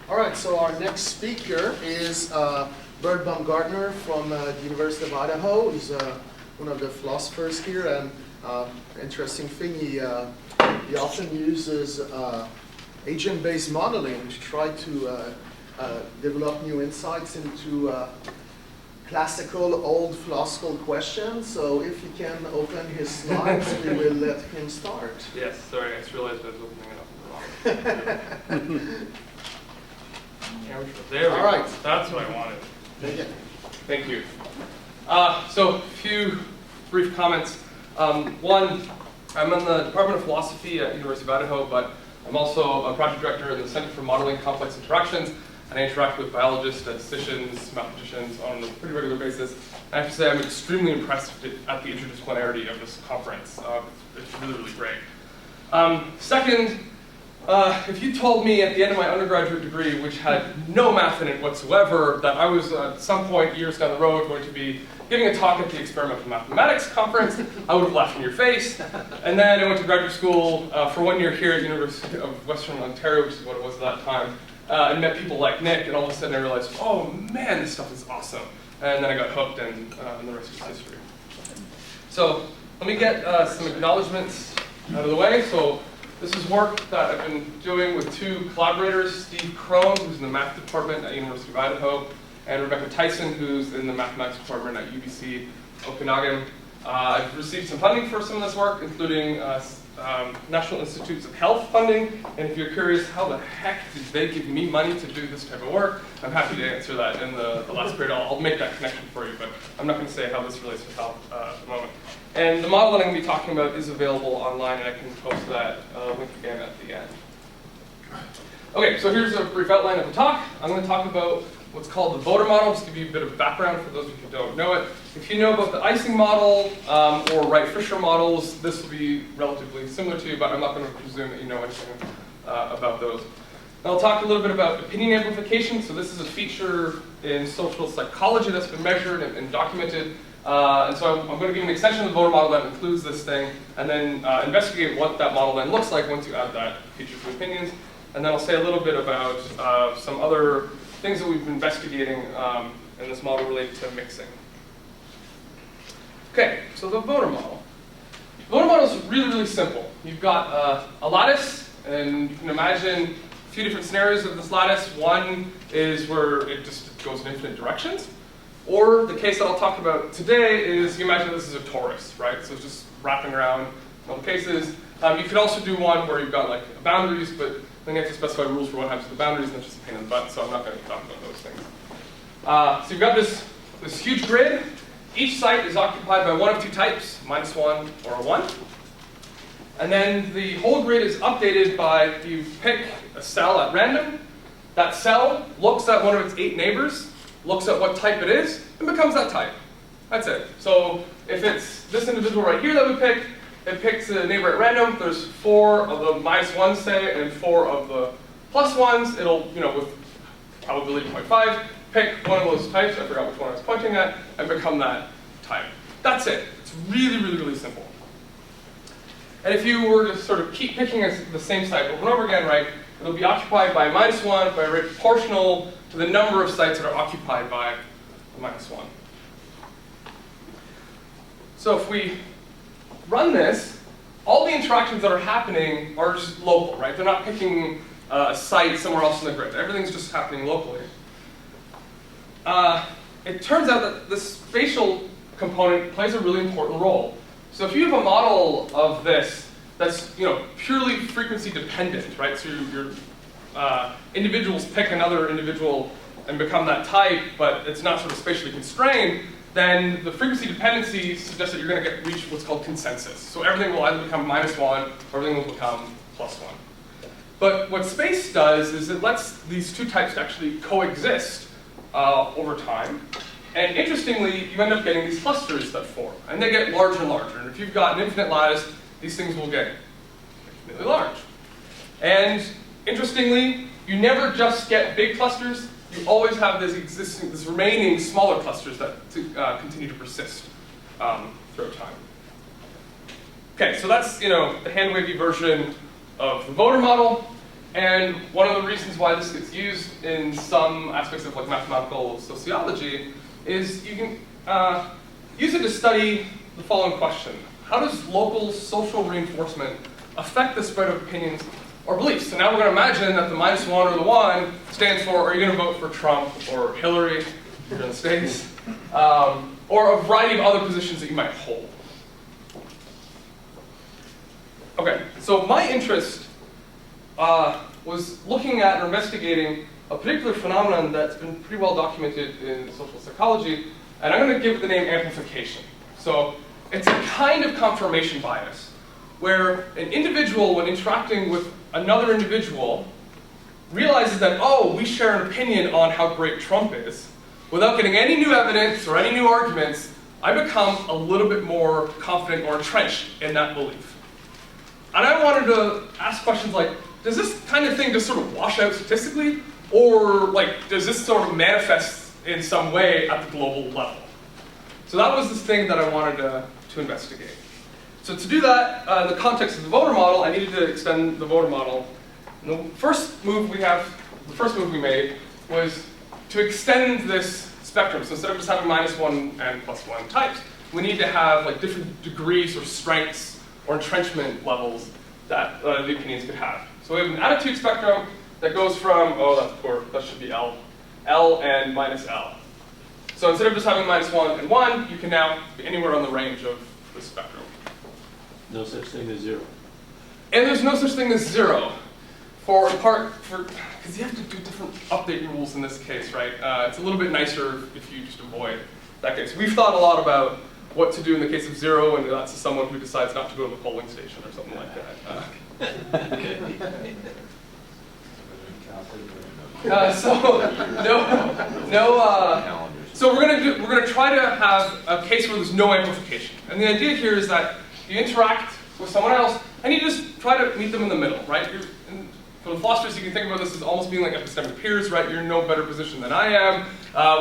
All right, so our next speaker is Bert Baumgaertner from the University of Idaho. He's one of the philosophers here, and interesting thing, he often uses agent-based modeling to try to develop new insights into classical, old philosophical questions. So if he can open his slides, we will let him start. Yes, sorry, I just realized I was opening it up wrong. There we go. That's what I wanted. Thank you. So a few brief comments. One, I'm in the Department of Philosophy at University of Idaho, but I'm also a project director in the Center for Modeling Complex Interactions, and I interact with biologists, statisticians, mathematicians on a pretty regular basis. And I have to say I'm extremely impressed at the interdisciplinarity of this conference. It's really, really great. Second, if you told me at the end of my undergraduate degree, which had no math in it whatsoever, that I was at some point years down the road going to be giving a talk at the Experimental Mathematics Conference, I would have laughed in your face. And then I went to graduate school for 1 year here at the University of Western Ontario, which is what it was at that time, and met people like Nick, and all of a sudden I realized, oh man, this stuff is awesome. And then I got hooked, and the rest is history. So let me get some acknowledgements out of the way. So this is work that I've been doing with two collaborators, Steve Crone, who's in the math department at University of Idaho, and Rebecca Tyson, who's in the mathematics department at UBC Okanagan. I've received some funding for some of this work, including National Institutes of Health funding. And if you're curious, how the heck did they give me money to do this type of work? I'm happy to answer that in the last period. I'll make that connection for you, but I'm not going to say how this relates to health at the moment. And the model that I'm going to be talking about is available online, and I can post that link again at the end. Okay, so here's a brief outline of the talk. I'm going to talk about what's called the voter model, just to give you a bit of background for those of you who don't know it. If you know about the Ising model or Wright-Fisher models, this will be relatively similar to you, but I'm not going to presume that you know anything about those. And I'll talk a little bit about opinion amplification. So this is a feature in social psychology that's been measured and documented. And so I'm going to give an extension of the voter model that includes this thing, and then investigate what that model then looks like once you add that feature to opinions. And then I'll say a little bit about some other things that we've been investigating in this model related to mixing. Okay, so the voter model. The voter model is really, really simple. You've got a lattice, and you can imagine a few different scenarios of this lattice. One is where it just goes in infinite directions. Or the case that I'll talk about today is, you imagine this is a torus, right? So it's just wrapping around in all the cases. You could also do one where you've got like boundaries, but then you have to specify rules for what happens to the boundaries, and that's just a pain in the butt, so I'm not going to talk about those things. So you've got this huge grid. Each site is occupied by one of two types, -1 or a 1. And then the whole grid is updated by, you pick a cell at random. That cell looks at one of its 8 neighbors, looks at what type it is, and becomes that type. That's it. So if it's this individual right here that we pick, it picks a neighbor at random. There's 4 of the -1s, say, and 4 of the +1s. It'll, with probability 0.5, pick one of those types, I forgot which one I was pointing at, and become that type. That's it. It's really, really, really simple. And if you were to sort of keep picking the same site over and over again, right, it'll be occupied by -1 by a rate proportional to the number of sites that are occupied by the -1. So if we run this, all the interactions that are happening are just local, right? They're not picking a site somewhere else in the grid. Everything's just happening locally. It turns out that the spatial component plays a really important role. So if you have a model of this that's purely frequency dependent, right? So your individuals pick another individual and become that type, but it's not sort of spatially constrained, then the frequency dependency suggests that you're going to reach what's called consensus. So everything will either become -1 or everything will become +1. But what space does is it lets these two types actually coexist over time. And interestingly, you end up getting these clusters that form, and they get larger and larger. And if you've got an infinite lattice, these things will get infinitely large. And interestingly, you never just get big clusters. You always have this remaining smaller clusters that continue to persist throughout time. Okay, so that's the hand-wavy version of the voter model. And one of the reasons why this gets used in some aspects of like mathematical sociology is you can use it to study the following question. How does local social reinforcement affect the spread of opinions or beliefs? So now we're going to imagine that the -1 or the 1 stands for, are you going to vote for Trump or Hillary here in the States? Or a variety of other positions that you might hold. Okay, so my interest was looking at or investigating a particular phenomenon that's been pretty well documented in social psychology, and I'm going to give it the name amplification. So it's a kind of confirmation bias, where an individual, when interacting with another individual, realizes that, oh, we share an opinion on how great Trump is. Without getting any new evidence or any new arguments, I become a little bit more confident or entrenched in that belief. And I wanted to ask questions like, does this kind of thing just sort of wash out statistically? Or like, does this sort of manifest in some way at the global level? So that was this thing that I wanted to investigate. So to do that, in the context of the voter model, I needed to extend the voter model. And the first move we made was to extend this spectrum. So instead of just having -1 and +1 types, we need to have like different degrees or strengths or entrenchment levels that the opinions could have. So we have an attitude spectrum that goes from, oh, that's poor, that should be L and -L. So instead of just having -1 and 1, you can now be anywhere on the range of the spectrum. No such thing as 0. And there's no such thing as 0. Because you have to do different update rules in this case, right? It's a little bit nicer if you just avoid that case. We've thought a lot about what to do in the case of 0, and that's someone who decides not to go to the polling station or something like that. So we're gonna try to have a case where there's no amplification, and the idea here is that you interact with someone else, and you just try to meet them in the middle, right? For the philosophers, you can think about this as almost being like epistemic peers, right? You're in no better position than I am.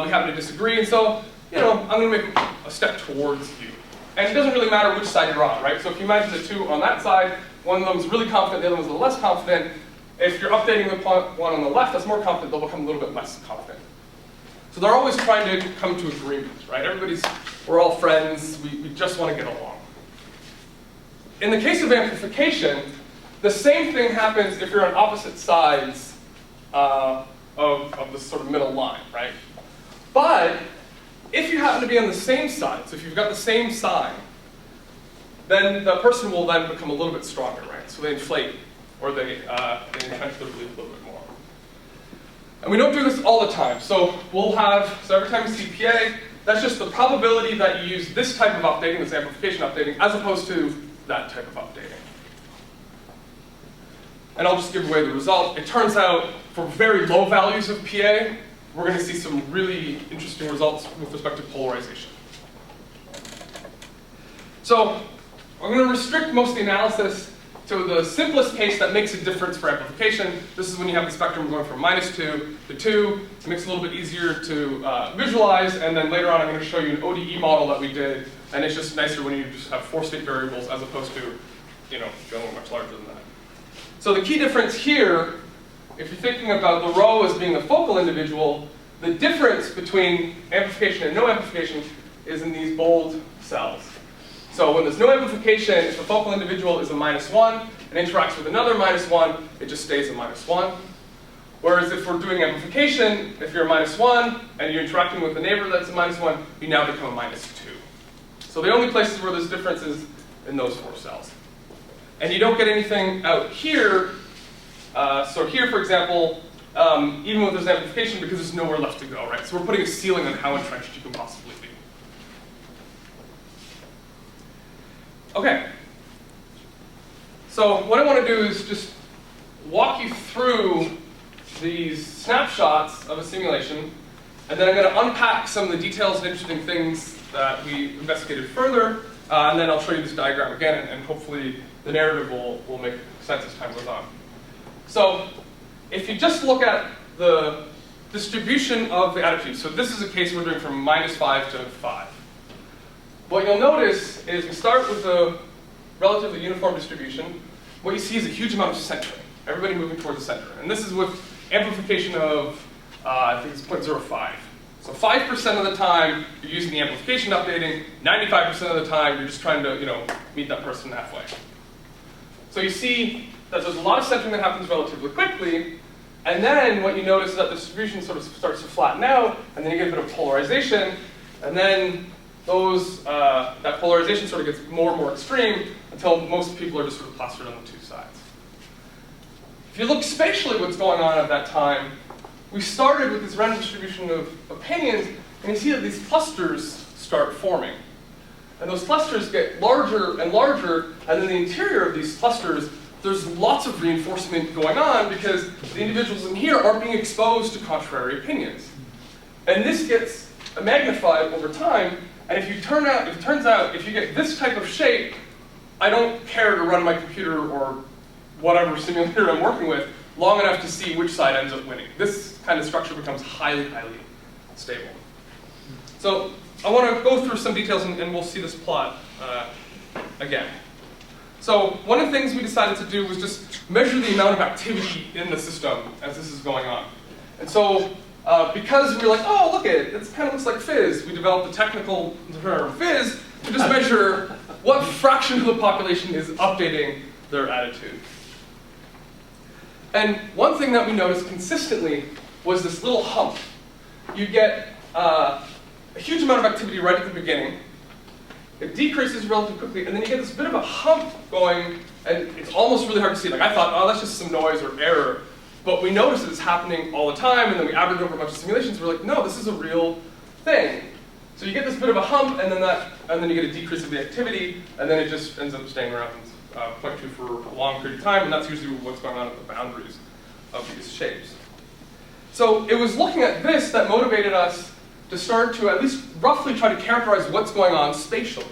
We happen to disagree, and so, I'm going to make a step towards you. And it doesn't really matter which side you're on, right? So if you imagine the two on that side, one of them is really confident, the other one's a little less confident. If you're updating the one on the left that's more confident, they'll become a little bit less confident. So they're always trying to come to agreements, right? We're all friends, we just want to get along. In the case of amplification, the same thing happens if you're on opposite sides of this sort of middle line, right? But if you happen to be on the same side, so if you've got the same sign, then the person will then become a little bit stronger, right? So they inflate, or they entrench their belief a little bit more. And we don't do this all the time. So every time you see PA, that's just the probability that you use this type of updating, this amplification updating, as opposed to that type of updating. And I'll just give away the result. It turns out, for very low values of PA, we're going to see some really interesting results with respect to polarization. So I'm going to restrict most of the analysis to the simplest case that makes a difference for amplification. This is when you have the spectrum going from -2 to 2. It makes it a little bit easier to visualize, and then later on I'm going to show you an ODE model that we did, and it's just nicer when you just have 4 state variables as opposed to, going much larger than that. So the key difference here, if you're thinking about the row as being a focal individual, the difference between amplification and no amplification is in these bold cells. So when there's no amplification, if the focal individual is a -1 and interacts with another -1, it just stays a -1. Whereas if we're doing amplification, if you're a -1 and you're interacting with a neighbor that's a -1, you now become a -2. So the only places where there's difference is in those 4 cells. And you don't get anything out here. So here, for example, even with this amplification, because there's nowhere left to go, right? So we're putting a ceiling on how entrenched you can possibly be. Okay. So what I want to do is just walk you through these snapshots of a simulation, and then I'm going to unpack some of the details and interesting things that we investigated further, and then I'll show you this diagram again, and hopefully the narrative will make sense as time goes on. So if you just look at the distribution of the attitudes, so this is a case we're doing from -5 to 5. What you'll notice is we start with a relatively uniform distribution. What you see is a huge amount of centering. everybody moving towards the center. And this is with amplification of, I think it's 0.05. So 5% of the time, you're using the amplification updating. 95% of the time, you're just trying to meet that person halfway. So you see that there's a lot of centering that happens relatively quickly. And then what you notice is that the distribution sort of starts to flatten out, and then you get a bit of polarization. And then that polarization sort of gets more and more extreme until most people are just sort of plastered on the two sides. If you look spatially what's going on at that time, we started with this random distribution of opinions, and you see that these clusters start forming. And those clusters get larger and larger, and in the interior of these clusters, there's lots of reinforcement going on because the individuals in here aren't being exposed to contrary opinions. And this gets magnified over time, and if it turns out, if you get this type of shape, I don't care to run my computer or whatever simulator I'm working with long enough to see which side ends up winning. This kind of structure becomes highly, highly stable. So I want to go through some details, and we'll see this plot again. So one of the things we decided to do was just measure the amount of activity in the system as this is going on. And so because we were like, oh, look at it, it kind of looks like fizz, we developed the technical term fizz to just measure what fraction of the population is updating their attitude. And one thing that we noticed consistently was this little hump. You get a huge amount of activity right at the beginning. It decreases relatively quickly, and then you get this bit of a hump going, and it's almost really hard to see. Like I thought, oh, that's just some noise or error. But we noticed that it's happening all the time, and then we averaged over a bunch of simulations. We're like, no, this is a real thing. So you get this bit of a hump, and then you get a decrease of the activity, and then it just ends up staying around 0.2 for a long period of time, and that's usually what's going on at the boundaries of these shapes. So it was looking at this that motivated us to start to at least roughly try to characterize what's going on spatially.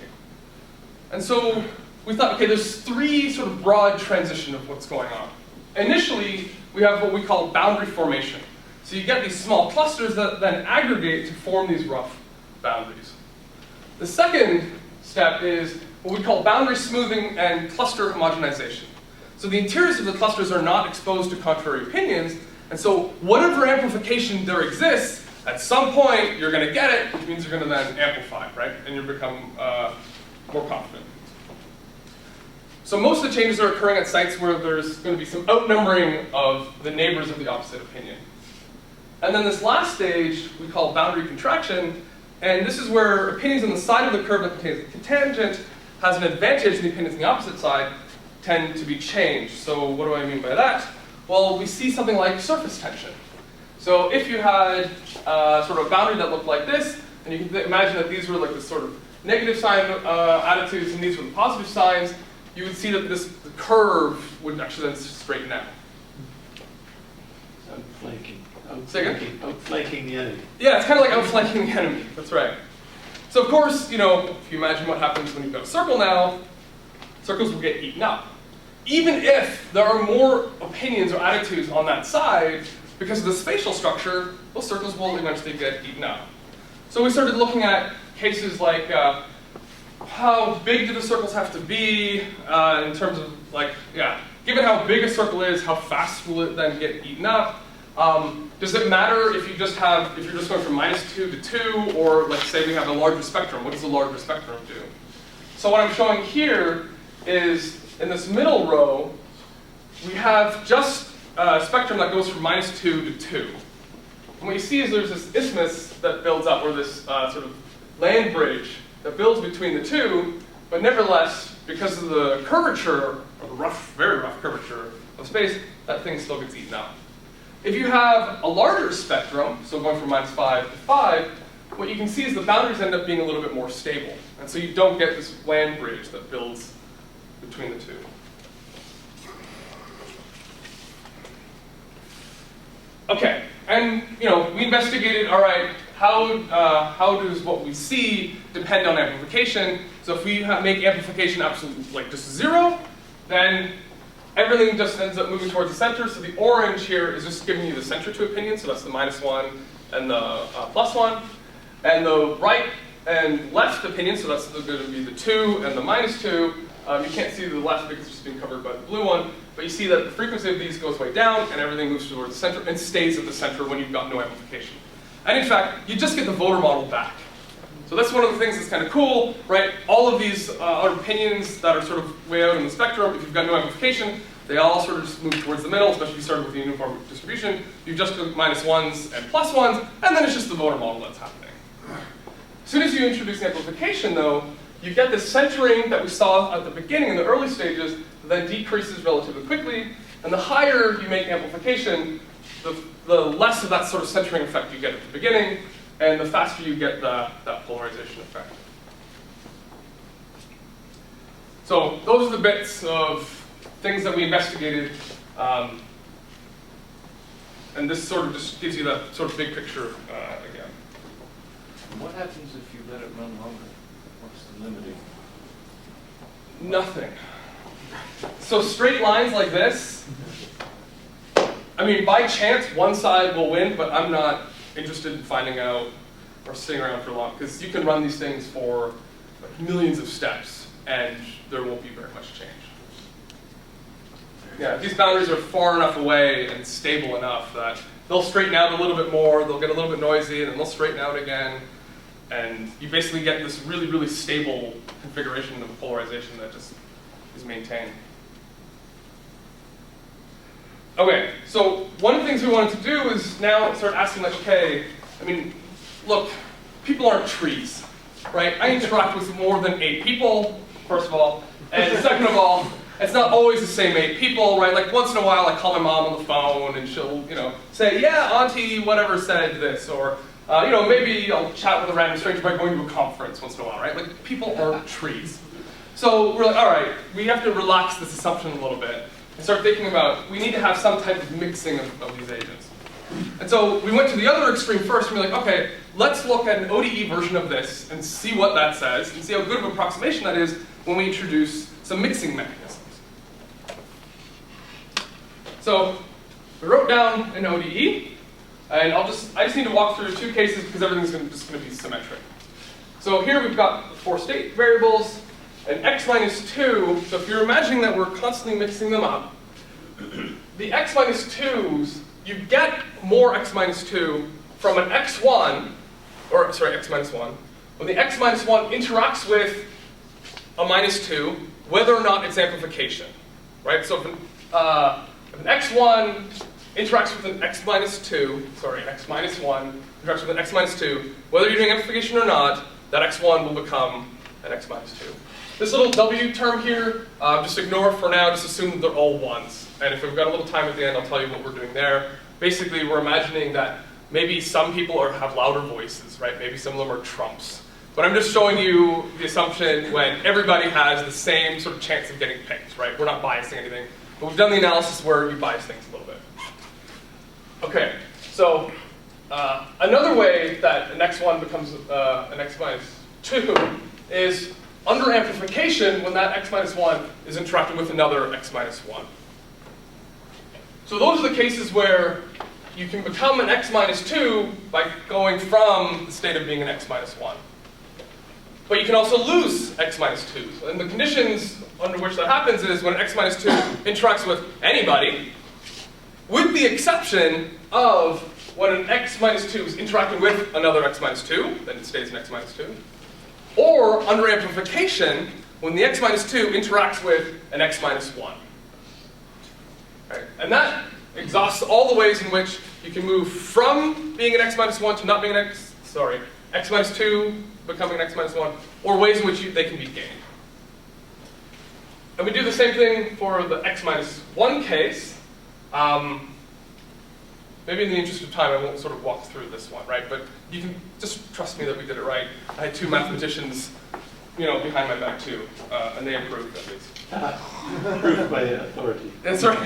And so we thought, okay, there's three sort of broad transition of what's going on. Initially, we have what we call boundary formation. So you get these small clusters that then aggregate to form these rough boundaries. The second step is what we call boundary smoothing and cluster homogenization. So the interiors of the clusters are not exposed to contrary opinions, and so whatever amplification there exists, at some point you're going to get it, which means you're going to then amplify, right? And you become more confident. So most of the changes are occurring at sites where there's going to be some outnumbering of the neighbors of the opposite opinion. And then this last stage we call boundary contraction, and this is where opinions on the side of the curve that contains the tangent has an advantage, and the opinions on the opposite side tend to be changed. So what do I mean by that? Well, we see something like surface tension. So if you had sort of a boundary that looked like this, and you can imagine that these were like the sort of negative sign attitudes, and these were the positive signs, you would see that the curve would actually then straighten out. Outflanking the enemy. Yeah, it's kind of like outflanking the enemy. That's right. So of course, if you imagine what happens when you've got a circle now, circles will get eaten up. Even if there are more opinions or attitudes on that side, because of the spatial structure, those circles will eventually get eaten up. So we started looking at cases like how big do the circles have to be in terms of given how big a circle is, how fast will it then get eaten up? Does it matter if you're just going from -2 to 2, or let's say we have a larger spectrum? What does a larger spectrum do? So what I'm showing here is in this middle row, we have just a spectrum that goes from -2 to 2. And what you see is there's this isthmus that builds up, or this sort of land bridge that builds between the two, but nevertheless, because of the curvature, or the very rough curvature of space, that thing still gets eaten up. If you have a larger spectrum, so going from -5 to 5, what you can see is the boundaries end up being a little bit more stable. And so you don't get this land bridge that builds between the two. Okay, and we investigated, all right, how does what we see depend on amplification? So if we make amplification absolute, just 0, then everything just ends up moving towards the center. So the orange here is just giving you the center to opinion, so that's the -1 and the +1. And the right and left opinion, so that's going to be the 2 and the -2, You can't see the left because it's just being covered by the blue one, but you see that the frequency of these goes way down, and everything moves towards the center and stays at the center when you've got no amplification. And in fact, you just get the voter model back. So that's one of the things that's kind of cool, right? All of these are opinions that are sort of way out in the spectrum. If you've got no amplification, they all sort of just move towards the middle, especially if you started with a uniform distribution. You just go -1s and +1s, and then it's just the voter model that's happening. As soon as you introduce amplification, though, you get this centering that we saw at the beginning in the early stages, that then decreases relatively quickly, and the higher you make amplification, the less of that sort of centering effect you get at the beginning, and the faster you get that polarization effect. So those are the bits of things that we investigated, and this sort of just gives you that sort of big picture again. What happens if you let it run longer? What's the limiting? Nothing. So straight lines like this, I mean, by chance, one side will win, but I'm not interested in finding out or sitting around for long, because you can run these things for like millions of steps, and there won't be very much change. Yeah, these boundaries are far enough away and stable enough that they'll straighten out a little bit more, they'll get a little bit noisy, and then they'll straighten out again, and you basically get this really, really stable configuration of polarization that just is maintained. Okay, so one of the things we wanted to do is now start asking, like, okay, I mean, look, people aren't trees, right? I interact with more than 8 people, first of all, and second of all, it's not always the same 8 people, right? Like once in a while I call my mom on the phone and she'll, say, yeah, auntie whatever said this, or maybe I'll chat with a random stranger by going to a conference once in a while, right? Like people aren't trees. So we're like, all right, we have to relax this assumption a little bit and start thinking about, we need to have some type of mixing of these agents. And so we went to the other extreme first and we're like, okay, let's look at an ODE version of this and see what that says and see how good of an approximation that is when we introduce some mixing mechanisms. So we wrote down an ODE, and I just need to walk through 2 cases because everything's just going to be symmetric. So here we've got the 4 state variables, and x minus 2, so if you're imagining that we're constantly mixing them up, the x minus 2s, you get more x minus 2 from an x1, or sorry, x minus 1, when the x minus 1 interacts with a minus 2, whether or not it's amplification, right? So if an x1 interacts with an x minus 2, sorry, an x minus 1 interacts with an x minus 2, whether you're doing amplification or not, that x1 will become an x minus 2. This little w term here, just ignore it for now, just assume that they're all 1s. And if we've got a little time at the end, I'll tell you what we're doing there. Basically, we're imagining that maybe some people have louder voices, right? Maybe some of them are trumps. But I'm just showing you the assumption when everybody has the same sort of chance of getting picked, right? We're not biasing anything. But we've done the analysis where you bias things a little bit. Okay, so another way that an x1 becomes an x minus 2 is under amplification when that x minus 1 is interacting with another x minus 1. So those are the cases where you can become an x minus 2 by going from the state of being an x minus 1. But you can also lose x minus 2s. And the conditions under which that happens is when an x minus 2 interacts with anybody, with the exception of when an x minus 2 is interacting with another x minus 2, then it stays an x minus 2. Or under amplification, when the x minus 2 interacts with an x minus 1. Right? And that exhausts all the ways in which you can move from being an x minus 1 to not being an x minus 2 becoming an x minus 1, or ways in which they can be gained. And we do the same thing for the x minus 1 case. Maybe in the interest of time, I won't sort of walk through this one, right? But you can just trust me that we did it right. I had 2 mathematicians, behind my back too, and they approved at least. Approved by authority. That's right.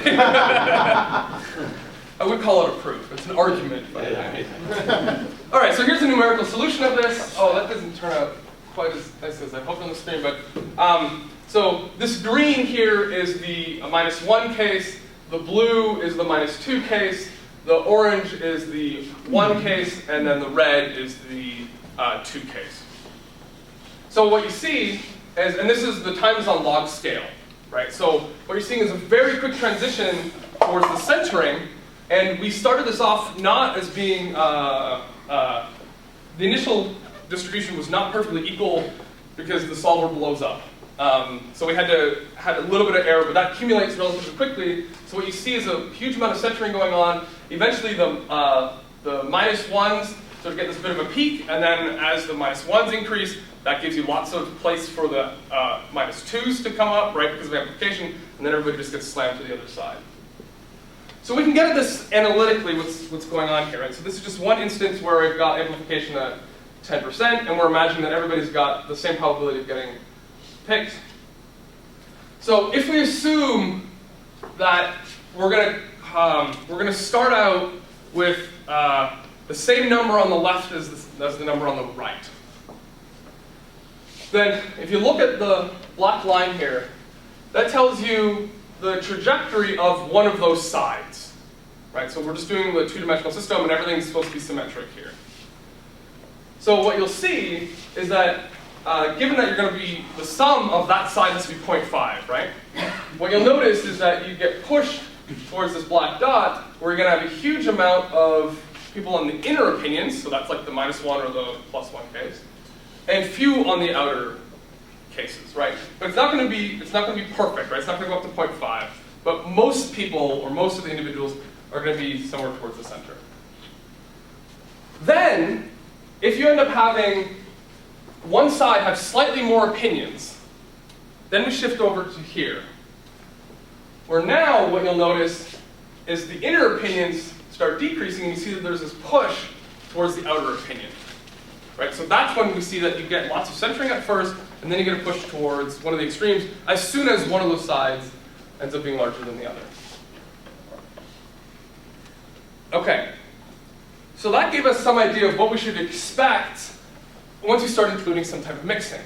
I would call it a proof. It's an argument. But all right, so here's a numerical solution of this. Oh, that doesn't turn out quite as nice as I hoped on the screen, but so this green here is the minus 1 case. The blue is the minus 2 case. The orange is the 1 case, and then the red is the 2 case. So what you see and this is the time is on log scale, right? So what you're seeing is a very quick transition towards the centering, and we started this off not as being, the initial distribution was not perfectly equal because the solver blows up. So we had a little bit of error, but that accumulates relatively quickly. So what you see is a huge amount of centering going on. Eventually the minus ones sort of get this bit of a peak, and then as the minus ones increase, that gives you lots of place for the minus twos to come up, right, because of amplification, and then everybody just gets slammed to the other side. So we can get at this analytically, what's going on here, right? So this is just one instance where we've got amplification at 10%, and we're imagining that everybody's got the same probability of getting picked. So if we assume that we're gonna start out with the same number on the left as the number on the right, then if you look at the black line here, that tells you the trajectory of one of those sides, right? So we're just doing the two-dimensional system, and everything's supposed to be symmetric here. So what you'll see is that given that you're going to be, the sum of that side has to be 0.5, right? What you'll notice is that you get pushed towards this black dot, where you're going to have a huge amount of people on the inner opinions, so that's like the -1 or the +1 case, and few on the outer cases, right? But it's not going to be perfect, right? It's not going to go up to 0.5, but most people, or most of the individuals, are going to be somewhere towards the center. Then, if you end up having one side have slightly more opinions, then we shift over to here, where now what you'll notice is the inner opinions start decreasing, and you see that there's this push towards the outer opinion. Right? So that's when we see that you get lots of centering at first, and then you get a push towards one of the extremes as soon as one of those sides ends up being larger than the other. Okay, so that gave us some idea of what we should expect once we start including some type of mixing.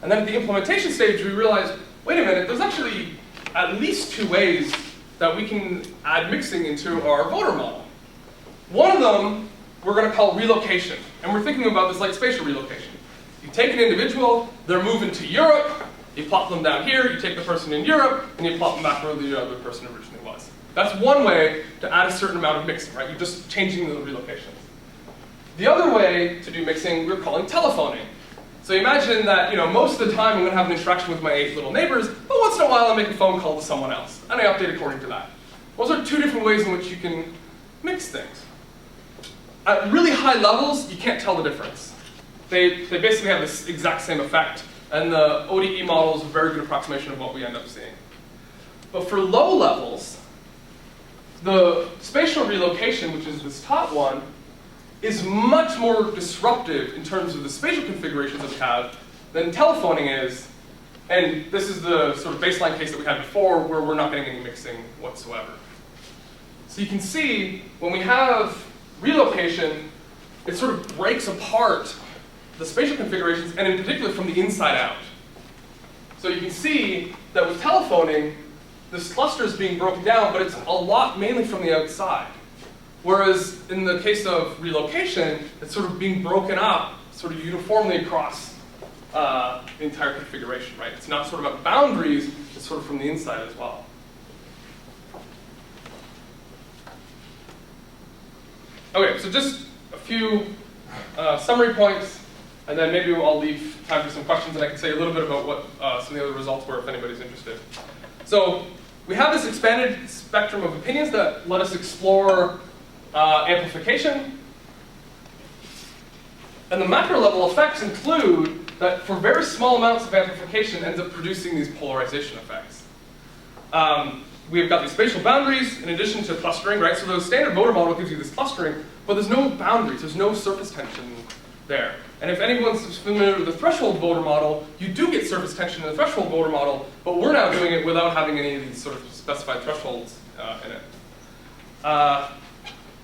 And then at the implementation stage, we realized, wait a minute, there's actually at least two ways that we can add mixing into our voter model. One of them we're going to call relocation, and we're thinking about this like spatial relocation. You take an individual, they're moving to Europe, you plop them down here, you take the person in Europe, and you plop them back where the other person originally was. That's one way to add a certain amount of mixing, right? You're just changing the relocations. The other way to do mixing, we're calling telephoning. So imagine that, most of the time I'm going to have an interaction with my 8 little neighbors, but once in a while I make a phone call to someone else, and I update according to that. Those are two different ways in which you can mix things. At really high levels, you can't tell the difference. They basically have this exact same effect, and the ODE model is a very good approximation of what we end up seeing. But for low levels, the spatial relocation, which is this top one, is much more disruptive in terms of the spatial configurations that we have than telephoning is. And this is the sort of baseline case that we had before, where we're not getting any mixing whatsoever. So you can see, when we have relocation, it sort of breaks apart the spatial configurations, and in particular from the inside out. So you can see that with telephoning, this cluster is being broken down, but it's a lot mainly from the outside. Whereas in the case of relocation, it's sort of being broken up sort of uniformly across the entire configuration, right? It's not sort of at boundaries, it's sort of from the inside as well. Okay, so just a few summary points, and then maybe I'll leave time for some questions, and I can say a little bit about what some of the other results were if anybody's interested. So we have this expanded spectrum of opinions that let us explore amplification. And the macro level effects include that for very small amounts of amplification ends up producing these polarization effects. We've got these spatial boundaries in addition to clustering, right? So the standard voter model gives you this clustering, but there's no boundaries, there's no surface tension there. And if anyone's familiar with the threshold voter model, you do get surface tension in the threshold voter model, but we're now doing it without having any of these sort of specified thresholds in it.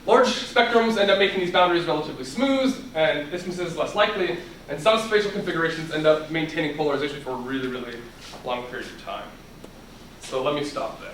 Large spectrums end up making these boundaries relatively smooth, and distances less likely, and some spatial configurations end up maintaining polarization for a really, really long period of time. So let me stop there.